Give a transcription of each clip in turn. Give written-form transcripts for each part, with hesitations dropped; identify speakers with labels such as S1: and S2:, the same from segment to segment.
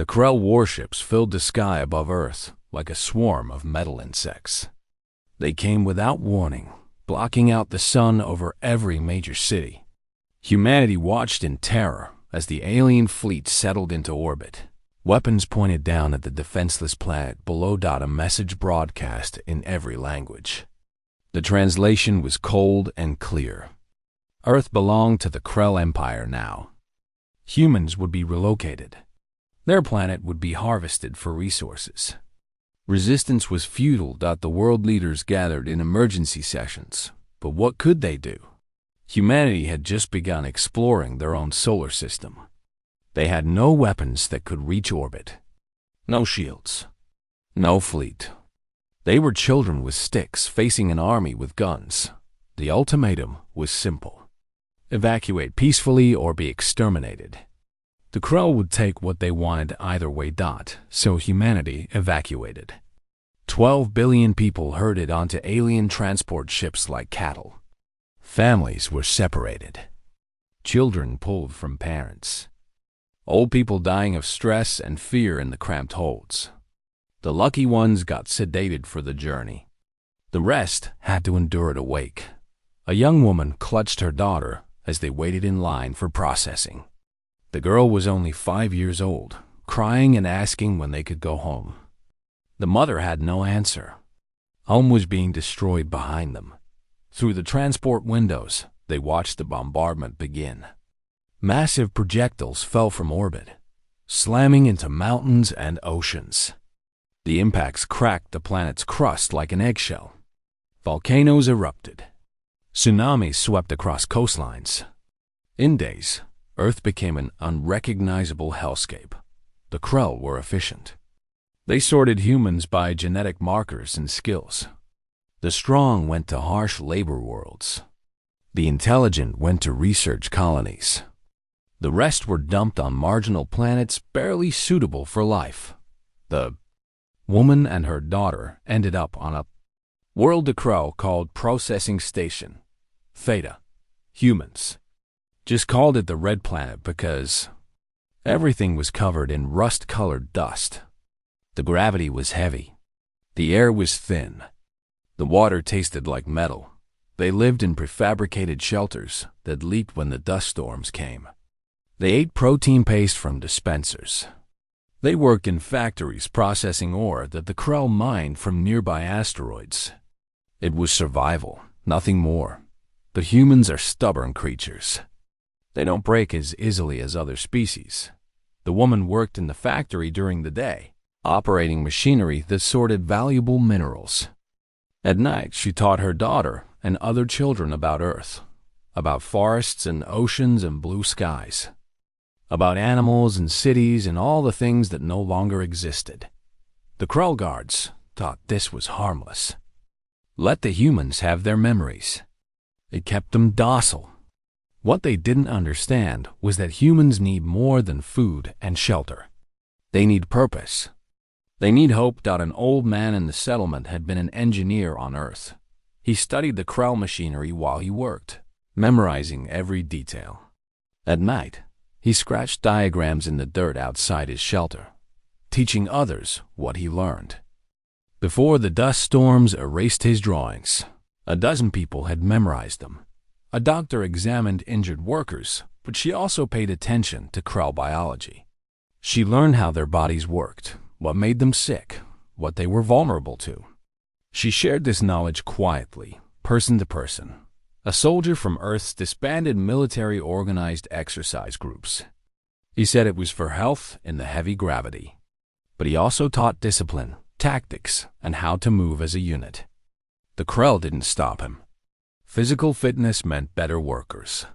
S1: The Krell warships filled the sky above Earth like a swarm of metal insects. They came without warning, blocking out the sun over every major city. Humanity watched in terror as the alien fleet settled into orbit. Weapons pointed down at the defenseless planet below. A message broadcast in every language. The translation was cold and clear. Earth belonged to the Krell Empire now. Humans would be relocated. Their planet would be harvested for resources. Resistance was futile. The world leaders gathered in emergency sessions. But what could they do? Humanity had just begun exploring their own solar system. They had no weapons that could reach orbit. No shields. No fleet. They were children with sticks facing an army with guns. The ultimatum was simple: evacuate peacefully or be exterminated. The Krell would take what they wanted either way. So humanity evacuated. 12 billion people herded onto alien transport ships like cattle. Families were separated. Children pulled from parents. Old people dying of stress and fear in the cramped holds. The lucky ones got sedated for the journey. The rest had to endure it awake. A young woman clutched her daughter as they waited in line for processing. The girl was only 5 years old, crying and asking when they could go home. The mother had no answer. Home was being destroyed behind them. Through the transport windows, they watched the bombardment begin. Massive projectiles fell from orbit, slamming into mountains and oceans. The impacts cracked the planet's crust like an eggshell. Volcanoes erupted. Tsunamis swept across coastlines. In days, Earth became an unrecognizable hellscape. The Krell were efficient. They sorted humans by genetic markers and skills. The strong went to harsh labor worlds. The intelligent went to research colonies. The rest were dumped on marginal planets barely suitable for life. The woman and her daughter ended up on a world the Krell called Processing Station. Theta. Humans just called it the Red Planet because everything was covered in rust-colored dust. The gravity was heavy. The air was thin. The water tasted like metal. They lived in prefabricated shelters that leaked when the dust storms came. They ate protein paste from dispensers. They worked in factories processing ore that the Krell mined from nearby asteroids. It was survival, nothing more. The humans are stubborn creatures. They don't break as easily as other species. The woman worked in the factory during the day, operating machinery that sorted valuable minerals. At night, she taught her daughter and other children about Earth, about forests and oceans and blue skies, about animals and cities and all the things that no longer existed. The Krell guards thought this was harmless. Let the humans have their memories. It kept them docile. What they didn't understand was that humans need more than food and shelter. They need purpose. They need hope. An old man in the settlement had been an engineer on Earth. He studied the Krell machinery while he worked, memorizing every detail. At night, he scratched diagrams in the dirt outside his shelter, teaching others what he learned. Before the dust storms erased his drawings, a dozen people had memorized them. A doctor examined injured workers, but she also paid attention to Krell biology. She learned how their bodies worked, what made them sick, what they were vulnerable to. She shared this knowledge quietly, person to person. A soldier from Earth's disbanded military organized exercise groups. He said it was for health in the heavy gravity. But he also taught discipline, tactics, and how to move as a unit. The Krell didn't stop him. Physical fitness meant better workers.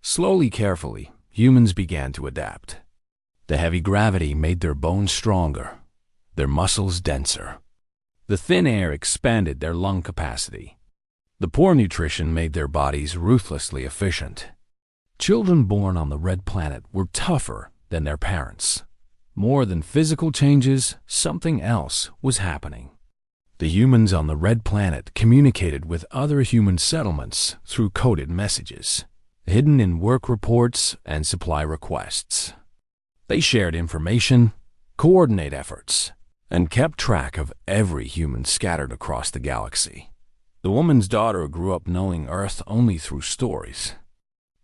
S1: Slowly, carefully, humans began to adapt. The heavy gravity made their bones stronger, their muscles denser. The thin air expanded their lung capacity. The poor nutrition made their bodies ruthlessly efficient. Children born on the Red Planet were tougher than their parents. More than physical changes, something else was happening. The humans on the Red Planet communicated with other human settlements through coded messages, hidden in work reports and supply requests. They shared information, coordinate efforts, and kept track of every human scattered across the galaxy. The woman's daughter grew up knowing Earth only through stories.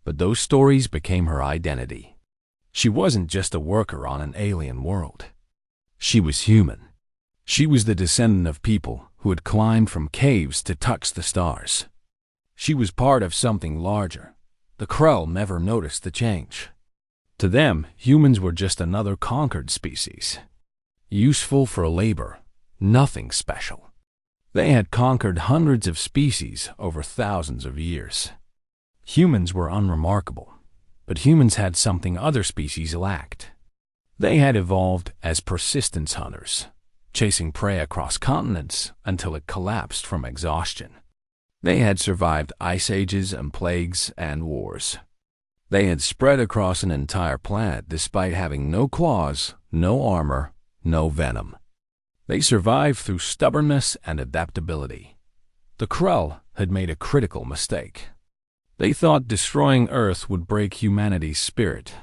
S1: But those stories became her identity. She wasn't just a worker on an alien world. She was human. She was the descendant of people who had climbed from caves to touch the stars. She was part of something larger. The Krell never noticed the change. To them, humans were just another conquered species. Useful for labor, nothing special. They had conquered hundreds of species over thousands of years. Humans were unremarkable, but humans had something other species lacked. They had evolved as persistence hunters, chasing prey across continents until it collapsed from exhaustion. They had survived ice ages and plagues and wars. They had spread across an entire planet despite having no claws, no armor, no venom. They survived through stubbornness and adaptability. The Krell had made a critical mistake. They thought destroying Earth would break humanity's spirit.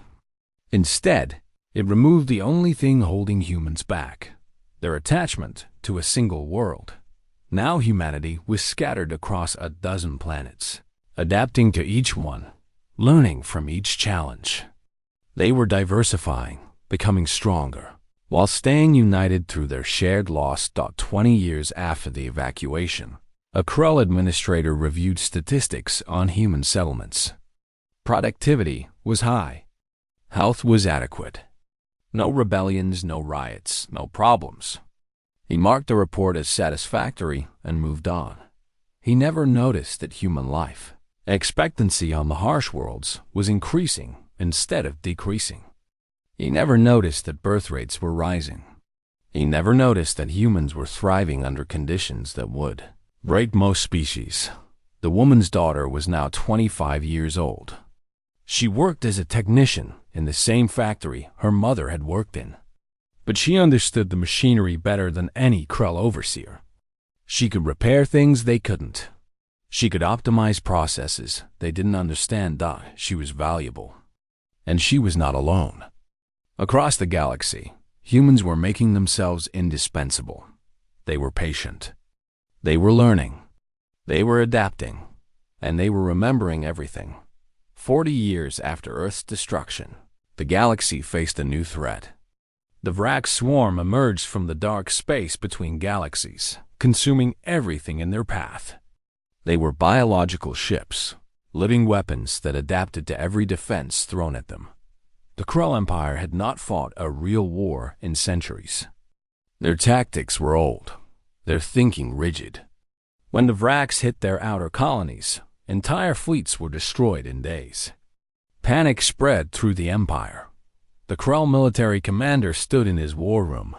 S1: Instead, it removed the only thing holding humans back, their attachment to a single world. Now humanity was scattered across a dozen planets, adapting to each one, learning from each challenge. They were diversifying, becoming stronger, while staying united through their shared loss. 20 years after the evacuation, a Krell administrator reviewed statistics on human settlements. Productivity was high. Health was adequate. No rebellions, no riots, no problems. He marked the report as satisfactory and moved on. He never noticed that human life expectancy on the harsh worlds was increasing instead of decreasing. He never noticed that birth rates were rising. He never noticed that humans were thriving under conditions that would break most species. The woman's daughter was now 25 years old. She worked as a technician in the same factory her mother had worked in. But she understood the machinery better than any Krell overseer. She could repair things they couldn't. She could optimize processes they didn't understand. She was valuable. And she was not alone. Across the galaxy, humans were making themselves indispensable. They were patient. They were learning. They were adapting. And they were remembering everything. 40 years after Earth's destruction, the galaxy faced a new threat. The Vrak swarm emerged from the dark space between galaxies, consuming everything in their path. They were biological ships, living weapons that adapted to every defense thrown at them. The Krell Empire had not fought a real war in centuries. Their tactics were old, their thinking rigid. When the Vraks hit their outer colonies, entire fleets were destroyed in days. Panic spread through the Empire. The Krell military commander stood in his war room,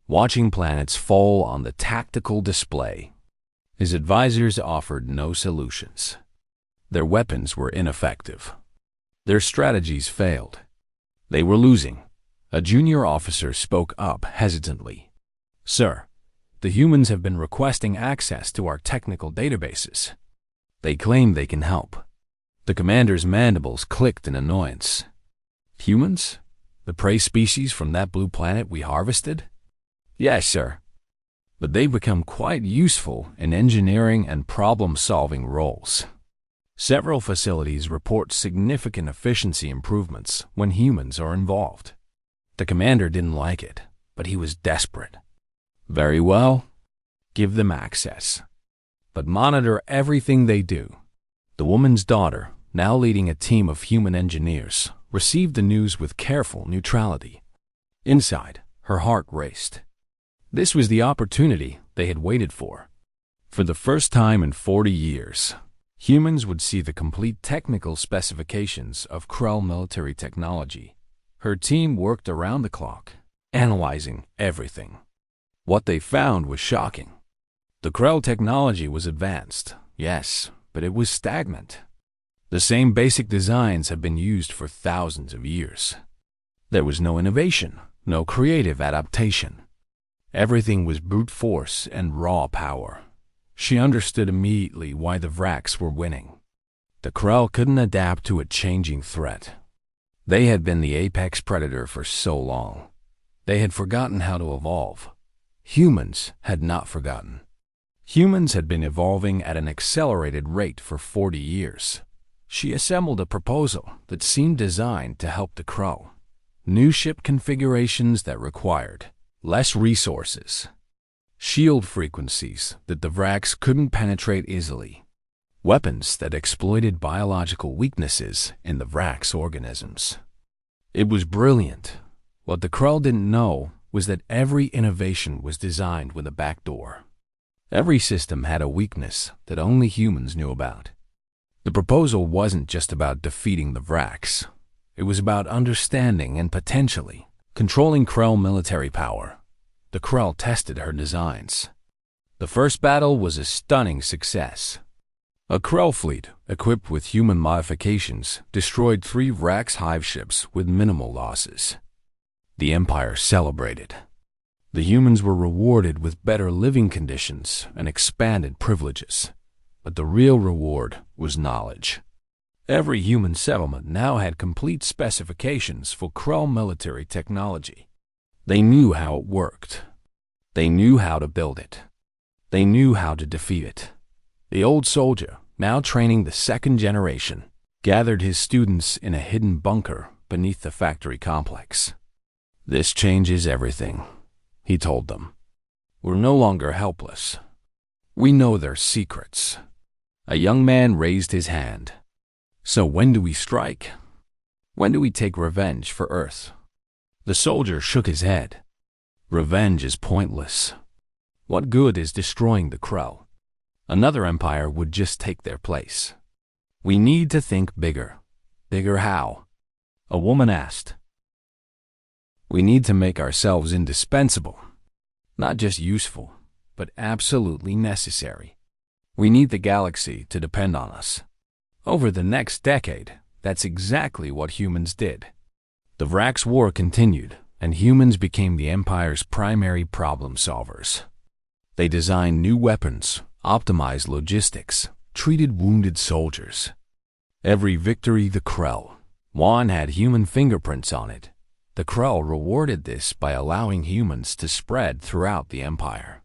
S1: watching planets fall on the tactical display. His advisors offered no solutions. Their weapons were ineffective. Their strategies failed. They were losing. A junior officer spoke up hesitantly. "Sir, the humans have been requesting access to our technical databases. They claim they can help." The commander's mandibles clicked in annoyance. "Humans? The prey species from that blue planet we harvested?" "Yes, sir. But they've become quite useful in engineering and problem-solving roles. Several facilities report significant efficiency improvements when humans are involved." The commander didn't like it, but he was desperate. "Very well. Give them access. But monitor everything they do." The woman's daughter, now leading a team of human engineers, received the news with careful neutrality. Inside, her heart raced. This was the opportunity they had waited for. For the first time in 40 years, humans would see the complete technical specifications of Krell military technology. Her team worked around the clock, analyzing everything. What they found was shocking. The Krell technology was advanced, yes, but it was stagnant. The same basic designs had been used for thousands of years. There was no innovation, no creative adaptation. Everything was brute force and raw power. She understood immediately why the Vraks were winning. The Krell couldn't adapt to a changing threat. They had been the apex predator for so long. They had forgotten how to evolve. Humans had not forgotten. Humans had been evolving at an accelerated rate for 40 years. She assembled a proposal that seemed designed to help the Crow. New ship configurations that required less resources. Shield frequencies that the Vrax couldn't penetrate easily. Weapons that exploited biological weaknesses in the Vrax organisms. It was brilliant. What the Crow didn't know was that every innovation was designed with a backdoor. Every system had a weakness that only humans knew about. The proposal wasn't just about defeating the Vrax. It was about understanding and potentially controlling Krell military power. The Krell tested her designs. The first battle was a stunning success. A Krell fleet, equipped with human modifications, destroyed 3 Vrax hive ships with minimal losses. The Empire celebrated. The humans were rewarded with better living conditions and expanded privileges. But the real reward was knowledge. Every human settlement now had complete specifications for Krell military technology. They knew how it worked. They knew how to build it. They knew how to defeat it. The old soldier, now training the second generation, gathered his students in a hidden bunker beneath the factory complex. "This changes everything," he told them. "We're no longer helpless. We know their secrets." A young man raised his hand. "So when do we strike? When do we take revenge for Earth?" The soldier shook his head. "Revenge is pointless. What good is destroying the Crow? Another empire would just take their place. We need to think bigger." "Bigger how?" a woman asked. "We need to make ourselves indispensable. Not just useful, but absolutely necessary. We need the galaxy to depend on us." Over the next decade, that's exactly what humans did. The Vrax War continued, and humans became the Empire's primary problem solvers. They designed new weapons, optimized logistics, treated wounded soldiers. Every victory the Krell won had human fingerprints on it. The Krell rewarded this by allowing humans to spread throughout the Empire.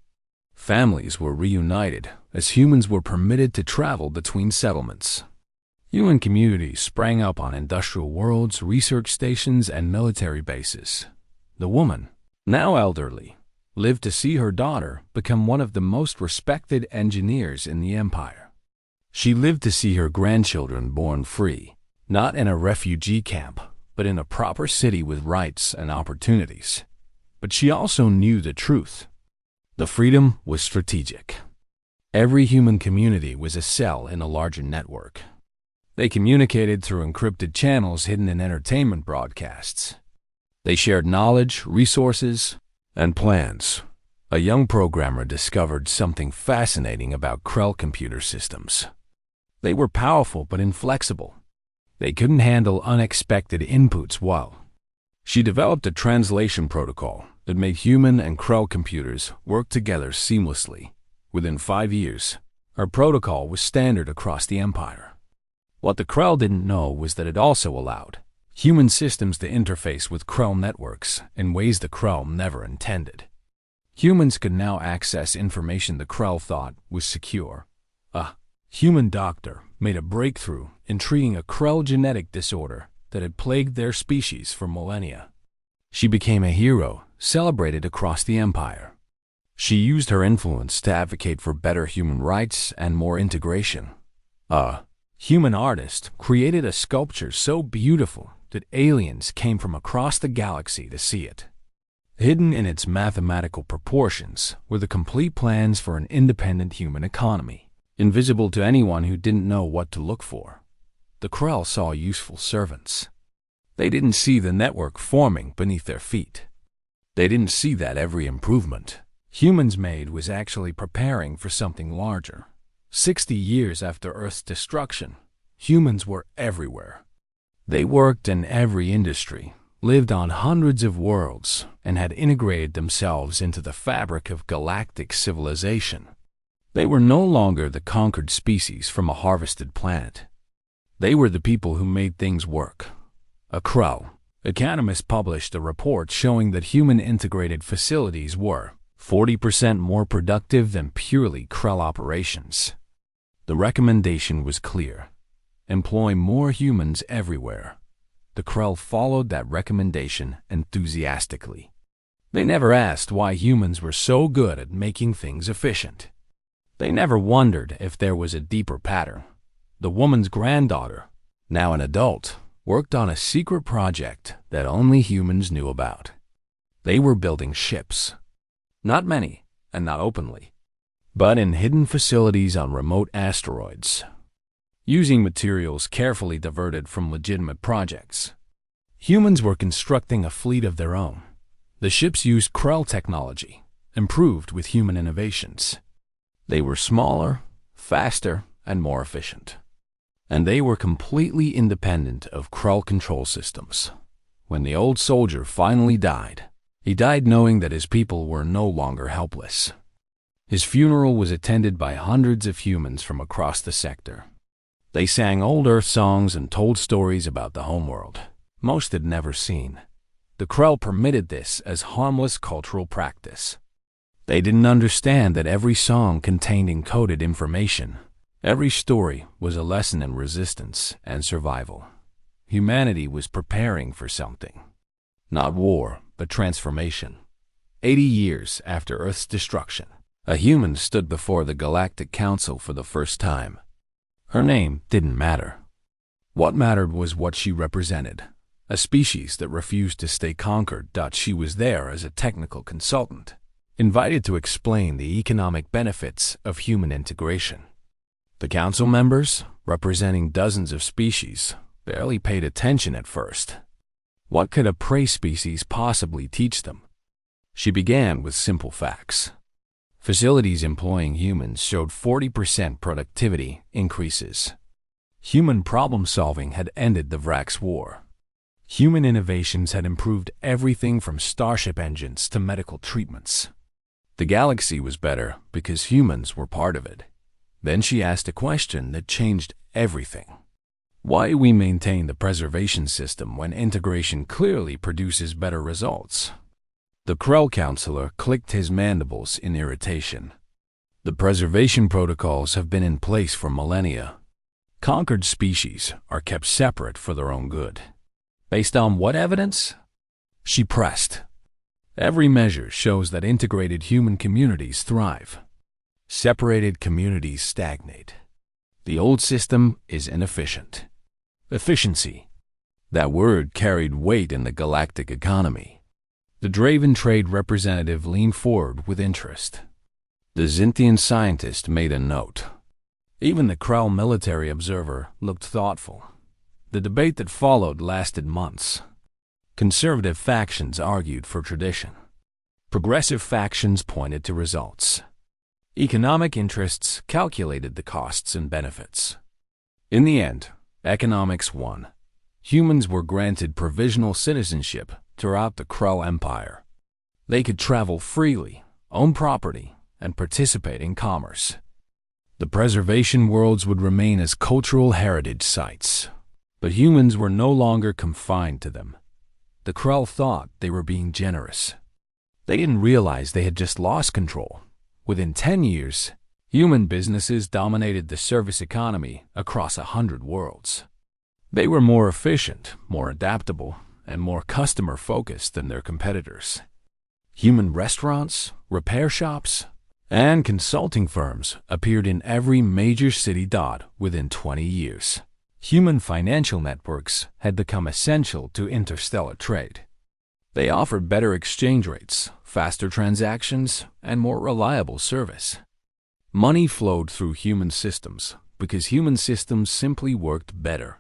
S1: Families were reunited as humans were permitted to travel between settlements. Human communities sprang up on industrial worlds, research stations, and military bases. The woman, now elderly, lived to see her daughter become one of the most respected engineers in the Empire. She lived to see her grandchildren born free, not in a refugee camp, but in a proper city with rights and opportunities. But she also knew the truth. The freedom was strategic. Every human community was a cell in a larger network. They communicated through encrypted channels hidden in entertainment broadcasts. They shared knowledge, resources, and plans. A young programmer discovered something fascinating about Krell computer systems. They were powerful but inflexible. They couldn't handle unexpected inputs well. She developed a translation protocol that made human and Krell computers work together seamlessly. Within 5 years, her protocol was standard across the Empire. What the Krell didn't know was that it also allowed human systems to interface with Krell networks in ways the Krell never intended. Humans could now access information the Krell thought was secure. A human doctor made a breakthrough in treating a Krell genetic disorder that had plagued their species for millennia. She became a hero, celebrated across the Empire. She used her influence to advocate for better human rights and more integration. A human artist created a sculpture so beautiful that aliens came from across the galaxy to see it. Hidden in its mathematical proportions were the complete plans for an independent human economy, invisible to anyone who didn't know what to look for. The Krell saw useful servants. They didn't see the network forming beneath their feet. They didn't see that every improvement humans made was actually preparing for something larger. 60 years after Earth's destruction, humans were everywhere. They worked in every industry, lived on hundreds of worlds, and had integrated themselves into the fabric of galactic civilization. They were no longer the conquered species from a harvested planet. They were the people who made things work. A Krell Economists published a report showing that human-integrated facilities were 40% more productive than purely Krell operations. The recommendation was clear: employ more humans everywhere. The Krell followed that recommendation enthusiastically. They never asked why humans were so good at making things efficient. They never wondered if there was a deeper pattern. The woman's granddaughter, now an adult, worked on a secret project that only humans knew about. They were building ships. Not many, and not openly, but in hidden facilities on remote asteroids, using materials carefully diverted from legitimate projects. Humans were constructing a fleet of their own. The ships used Krell technology, improved with human innovations. They were smaller, faster, and more efficient. And they were completely independent of Krell control systems. When the old soldier finally died, he died knowing that his people were no longer helpless. His funeral was attended by hundreds of humans from across the sector. They sang old Earth songs and told stories about the homeworld most had never seen. The Krell permitted this as harmless cultural practice. They didn't understand that every song contained encoded information. Every story was a lesson in resistance and survival. Humanity was preparing for something. Not war, but transformation. 80 years after Earth's destruction, a human stood before the Galactic Council for the first time. Her name didn't matter. What mattered was what she represented. A species that refused to stay conquered. She was there as a technical consultant, invited to explain the economic benefits of human integration. The council members, representing dozens of species, barely paid attention at first. What could a prey species possibly teach them? She began with simple facts. Facilities employing humans showed 40% productivity increases. Human problem-solving had ended the Vrax War. Human innovations had improved everything from starship engines to medical treatments. The galaxy was better because humans were part of it. Then she asked a question that changed everything. Why we maintain the preservation system when integration clearly produces better results? The Krell counselor clicked his mandibles in irritation. The preservation protocols have been in place for millennia. Conquered species are kept separate for their own good. Based on what evidence? She pressed. Every measure shows that integrated human communities thrive. Separated communities stagnate. The old system is inefficient. Efficiency. That word carried weight in the galactic economy. The Draven trade representative leaned forward with interest. The Zintian scientist made a note. Even the Krell military observer looked thoughtful. The debate that followed lasted months. Conservative factions argued for tradition. Progressive factions pointed to results. Economic interests calculated the costs and benefits. In the end, economics won. Humans were granted provisional citizenship throughout the Krell Empire. They could travel freely, own property, and participate in commerce. The preservation worlds would remain as cultural heritage sites, but humans were no longer confined to them. The Krell thought they were being generous. They didn't realize they had just lost control. Within 10 years, human businesses dominated the service economy across 100 worlds. They were more efficient, more adaptable, and more customer-focused than their competitors. Human restaurants, repair shops, and consulting firms appeared in every major city within 20 years. Human financial networks had become essential to interstellar trade. They offered better exchange rates, faster transactions, and more reliable service. Money flowed through human systems because human systems simply worked better.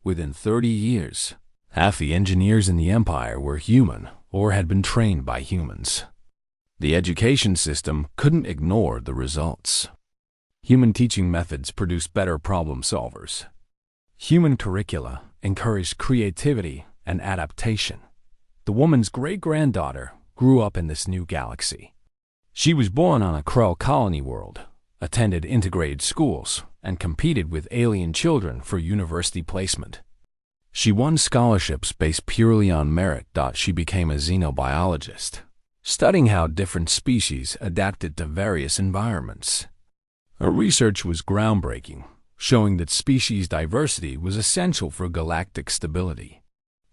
S1: Within 30 years, half the engineers in the Empire were human or had been trained by humans. The education system couldn't ignore the results. Human teaching methods produced better problem solvers. Human curricula encouraged creativity and adaptation. The woman's great-granddaughter grew up in this new galaxy. She was born on a Krell colony world, attended integrated schools, and competed with alien children for university placement. She won scholarships based purely on merit. She became a xenobiologist, studying how different species adapted to various environments. Her research was groundbreaking, showing that species diversity was essential for galactic stability.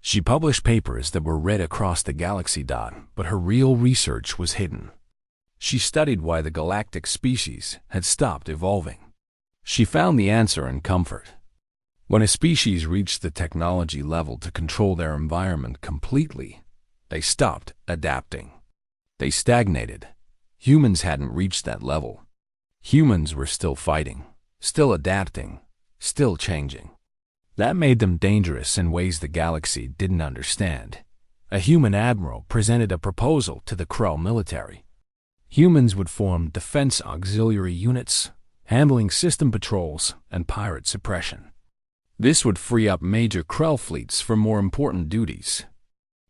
S1: She published papers that were read across the galaxy. But her real research was hidden. She studied why the galactic species had stopped evolving. She found the answer in comfort. When a species reached the technology level to control their environment completely, they stopped adapting. They stagnated. Humans hadn't reached that level. Humans were still fighting, still adapting, still changing. That made them dangerous in ways the galaxy didn't understand. A human admiral presented a proposal to the Krell military. Humans would form defense auxiliary units, handling system patrols and pirate suppression. This would free up major Krell fleets for more important duties.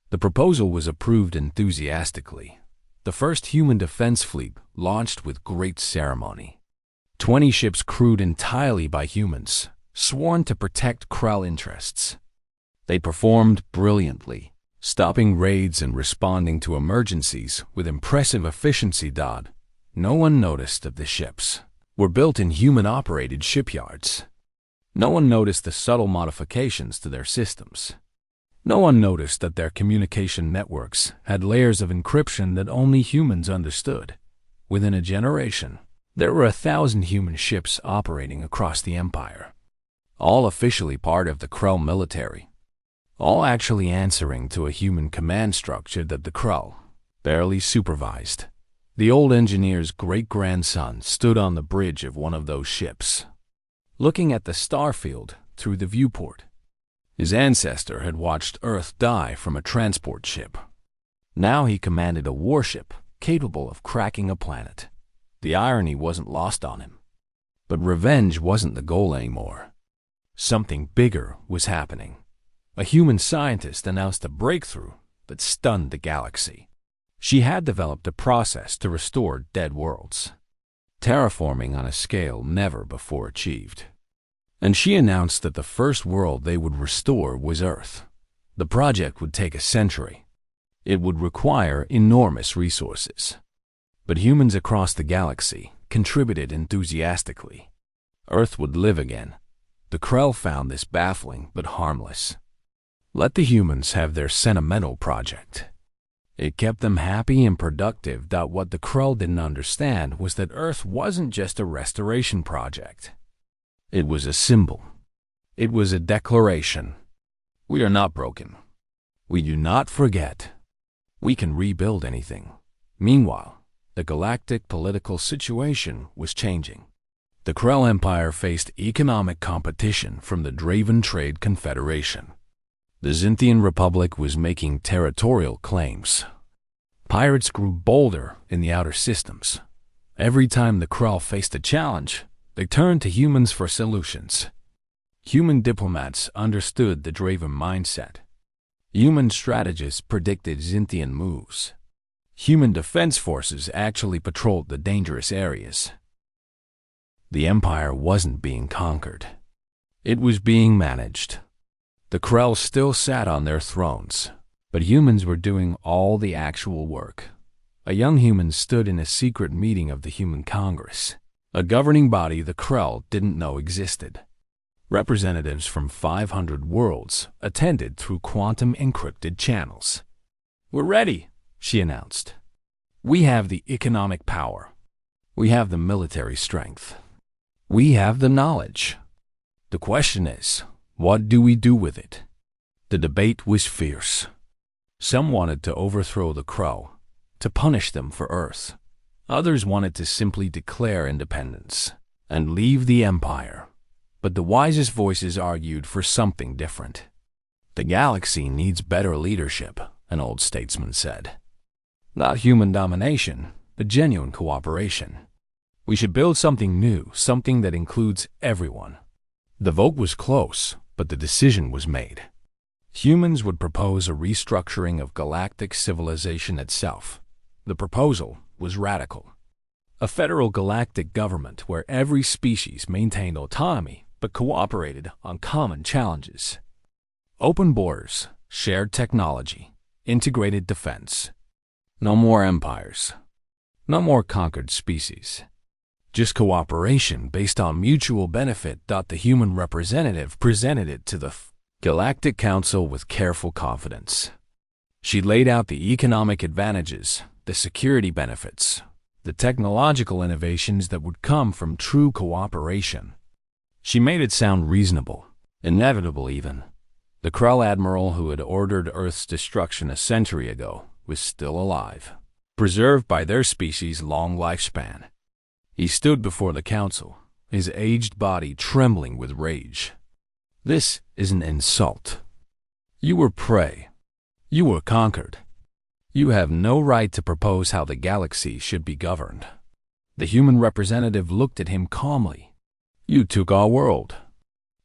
S1: The proposal was approved enthusiastically. The first human defense fleet launched with great ceremony. 20 ships crewed entirely by humans, sworn to protect Krell interests. They performed brilliantly, stopping raids and responding to emergencies with impressive efficiency. No one noticed that the ships were built in human-operated shipyards. No one noticed the subtle modifications to their systems. No one noticed that their communication networks had layers of encryption that only humans understood. Within a generation, there were 1,000 human ships operating across the Empire, all officially part of the Krell military, all actually answering to a human command structure that the Krell barely supervised. The old engineer's great-grandson stood on the bridge of one of those ships, looking at the starfield through the viewport. His ancestor had watched Earth die from a transport ship. Now he commanded a warship capable of cracking a planet. The irony wasn't lost on him. But revenge wasn't the goal anymore. Something bigger was happening. A human scientist announced a breakthrough that stunned the galaxy. She had developed a process to restore dead worlds, terraforming on a scale never before achieved. And she announced that the first world they would restore was Earth. The project would take a century. It would require enormous resources. But humans across the galaxy contributed enthusiastically. Earth would live again. The Krell found this baffling but harmless. Let the humans have their sentimental project. It kept them happy and productive. What the Krell didn't understand was that Earth wasn't just a restoration project. It was a symbol. It was a declaration. We are not broken. We do not forget. We can rebuild anything. Meanwhile, the galactic political situation was changing. The Krell Empire faced economic competition from the Draven Trade Confederation. The Xinthian Republic was making territorial claims. Pirates grew bolder in the outer systems. Every time the Krell faced a challenge, they turned to humans for solutions. Human diplomats understood the Draven mindset. Human strategists predicted Xinthian moves. Human defense forces actually patrolled the dangerous areas. The Empire wasn't being conquered. It was being managed. The Krell still sat on their thrones, but humans were doing all the actual work. A young human stood in a secret meeting of the Human Congress, a governing body the Krell didn't know existed. Representatives from 500 worlds attended through quantum-encrypted channels. "We're ready," she announced. "We have the economic power. We have the military strength. We have the knowledge. The question is, what do we do with it?" The debate was fierce. Some wanted to overthrow the Krell, to punish them for Earth. Others wanted to simply declare independence and leave the Empire. But the wisest voices argued for something different. "The galaxy needs better leadership," an old statesman said. "Not human domination, but genuine cooperation. We should build something new, something that includes everyone." The vote was close, but the decision was made. Humans would propose a restructuring of galactic civilization itself. The proposal was radical. A federal galactic government where every species maintained autonomy but cooperated on common challenges. Open borders, shared technology, integrated defense. No more empires. No more conquered species. Just cooperation based on mutual benefit. The human representative presented it to the Galactic Council with careful confidence. She laid out the economic advantages, the security benefits, the technological innovations that would come from true cooperation. She made it sound reasonable, inevitable even. The Krell admiral who had ordered Earth's destruction a century ago was still alive, preserved by their species' long lifespan. He stood before the council, his aged body trembling with rage. This is an insult. You were prey. You were conquered. You have no right to propose how the galaxy should be governed. The human representative looked at him calmly. You took our world.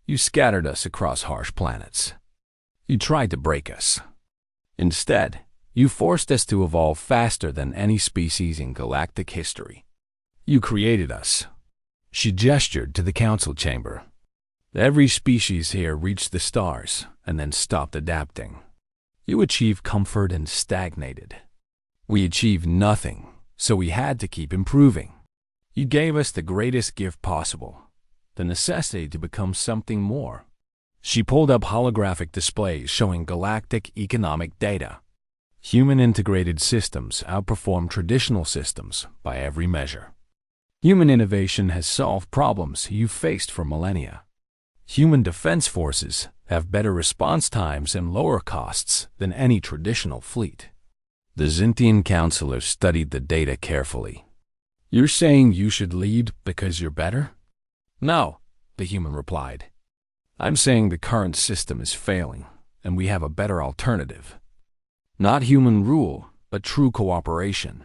S1: You scattered us across harsh planets. You tried to break us. Instead, you forced us to evolve faster than any species in galactic history. You created us. She gestured to the council chamber. Every species here reached the stars and then stopped adapting. You achieved comfort and stagnated. We achieved nothing, so we had to keep improving. You gave us the greatest gift possible, the necessity to become something more. She pulled up holographic displays showing galactic economic data. Human integrated systems outperform traditional systems by every measure. Human innovation has solved problems you faced for millennia. Human defense forces have better response times and lower costs than any traditional fleet. The Zintian counselor studied the data carefully. You're saying you should lead because you're better? No, the human replied. I'm saying the current system is failing, and we have a better alternative. Not human rule, but true cooperation.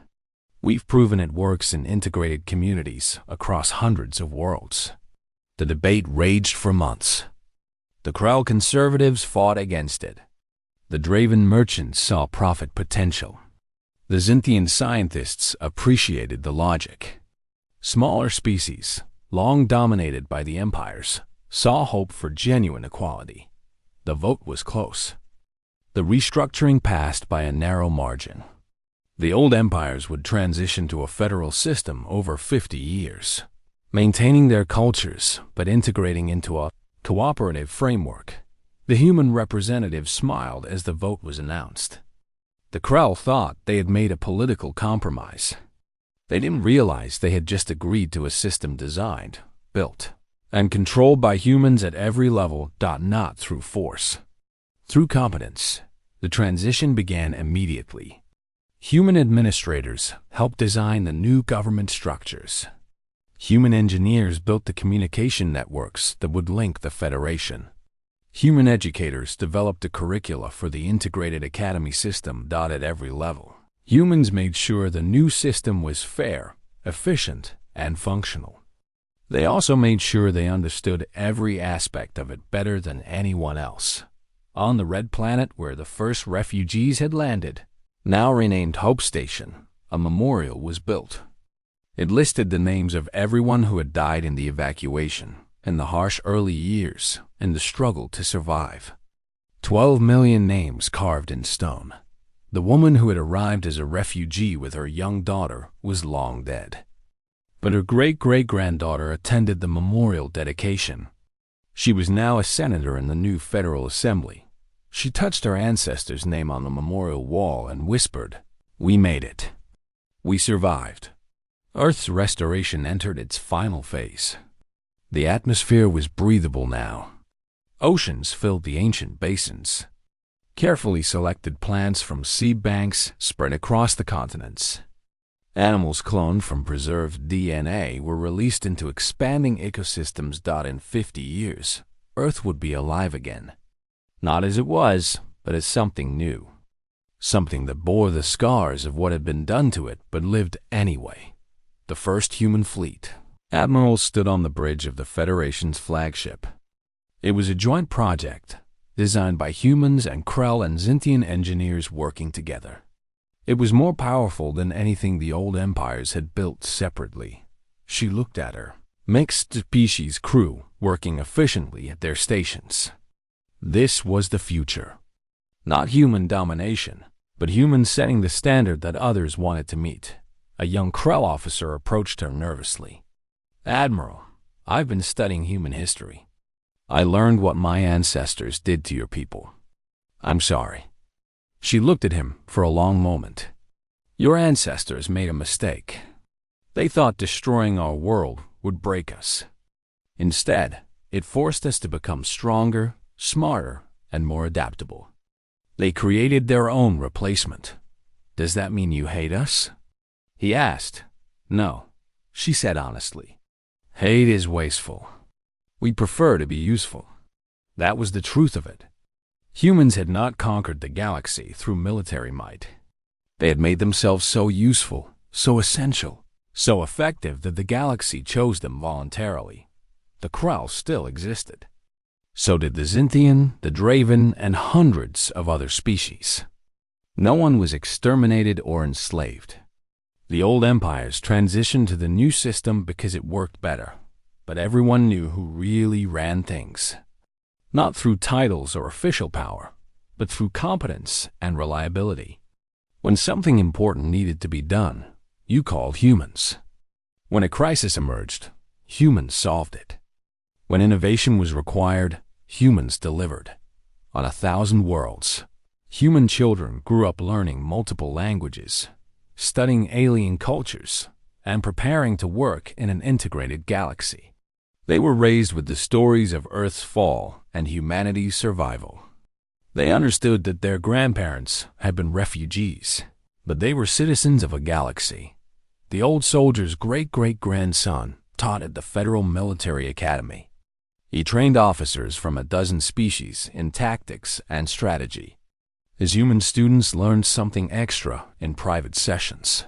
S1: We've proven it works in integrated communities across hundreds of worlds. The debate raged for months. The Krell conservatives fought against it. The Draven merchants saw profit potential. The Zintian scientists appreciated the logic. Smaller species, long dominated by the empires, saw hope for genuine equality. The vote was close. The restructuring passed by a narrow margin. The old empires would transition to a federal system over 50 years, maintaining their cultures but integrating into a cooperative framework. The human representative smiled as the vote was announced. The Krell thought they had made a political compromise. They didn't realize they had just agreed to a system designed, built, and controlled by humans at every level, not through force. Through competence, the transition began immediately. Human administrators helped design the new government structures. Human engineers built the communication networks that would link the Federation. Human educators developed the curricula for the integrated academy system at every level. Humans made sure the new system was fair, efficient, and functional. They also made sure they understood every aspect of it better than anyone else. On the red planet where the first refugees had landed, now renamed Hope Station, a memorial was built. It listed the names of everyone who had died in the evacuation, in the harsh early years, and the struggle to survive. 12 million names carved in stone. The woman who had arrived as a refugee with her young daughter was long dead. But her great-great-granddaughter attended the memorial dedication. She was now a senator in the new Federal Assembly. She touched her ancestor's name on the memorial wall and whispered, "We made it. We survived." Earth's restoration entered its final phase. The atmosphere was breathable now. Oceans filled the ancient basins. Carefully selected plants from seed banks spread across the continents. Animals cloned from preserved DNA were released into expanding ecosystems. In 50 years, Earth would be alive again. Not as it was, but as something new. Something that bore the scars of what had been done to it but lived anyway. The first human fleet. Admirals stood on the bridge of the Federation's flagship. It was a joint project, designed by humans and Krell and Zintian engineers working together. It was more powerful than anything the old empires had built separately. She looked at her. Mixed species crew working efficiently at their stations. This was the future. Not human domination, but humans setting the standard that others wanted to meet. A young Krell officer approached her nervously. "Admiral, I've been studying human history. I learned what my ancestors did to your people. I'm sorry." She looked at him for a long moment. "Your ancestors made a mistake. They thought destroying our world would break us. Instead, it forced us to become stronger, smarter, and more adaptable. They created their own replacement. Does that mean you hate us?" He asked. "No," she said honestly. "Hate is wasteful. We prefer to be useful." That was the truth of it. Humans had not conquered the galaxy through military might. They had made themselves so useful, so essential, so effective that the galaxy chose them voluntarily. The Krell still existed. So did the Zynthian, the Draven, and hundreds of other species. No one was exterminated or enslaved. The old empires transitioned to the new system because it worked better, but everyone knew who really ran things. Not through titles or official power, but through competence and reliability. When something important needed to be done, you called humans. When a crisis emerged, humans solved it. When innovation was required, humans delivered. On 1,000 worlds, human children grew up learning multiple languages, studying alien cultures, and preparing to work in an integrated galaxy. They were raised with the stories of Earth's fall and humanity's survival. They understood that their grandparents had been refugees, but they were citizens of a galaxy. The old soldier's great-great-grandson taught at the Federal Military Academy. He trained officers from a dozen species in tactics and strategy. His human students learned something extra in private sessions.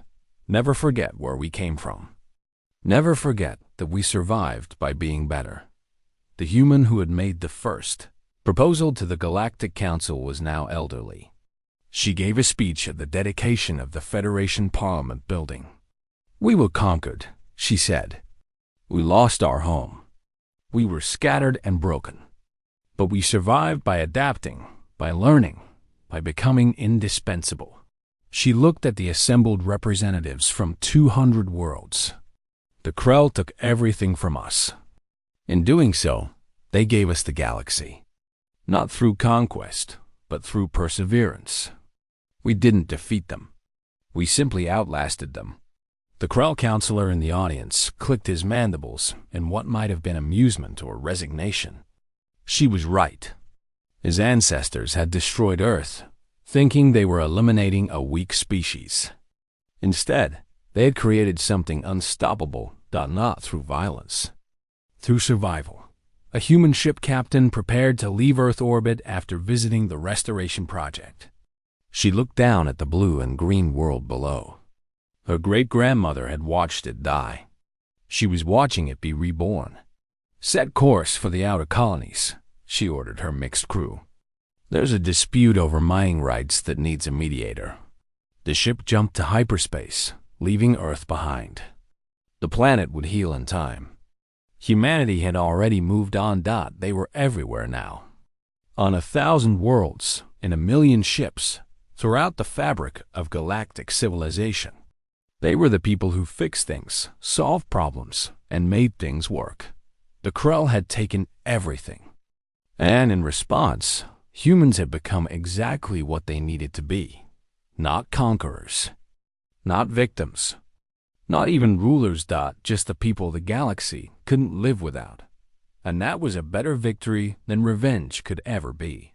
S1: Never forget where we came from. Never forget that we survived by being better. The human who had made the first proposal to the Galactic Council was now elderly. She gave a speech at the dedication of the Federation Parliament building. "We were conquered," she said. "We lost our home. We were scattered and broken. But we survived by adapting, by learning, by becoming indispensable." She looked at the assembled representatives from 200 worlds. "The Krell took everything from us. In doing so, they gave us the galaxy. Not through conquest, but through perseverance. We didn't defeat them. We simply outlasted them." The Krell counselor in the audience clicked his mandibles in what might have been amusement or resignation. She was right. His ancestors had destroyed Earth, thinking they were eliminating a weak species. Instead, they had created something unstoppable, not through violence, through survival. A human ship captain prepared to leave Earth orbit after visiting the Restoration Project. She looked down at the blue and green world below. Her great-grandmother had watched it die. She was watching it be reborn. "Set course for the outer colonies," she ordered her mixed crew. "There's a dispute over mining rights that needs a mediator." The ship jumped to hyperspace, leaving Earth behind. The planet would heal in time. Humanity had already moved on. They were everywhere now. On 1,000 worlds, in 1,000,000 ships, throughout the fabric of galactic civilization. They were the people who fixed things, solved problems, and made things work. The Krell had taken everything. And in response, humans had become exactly what they needed to be. Not conquerors. Not victims. Not even rulers. Just the people the galaxy couldn't live without. And that was a better victory than revenge could ever be.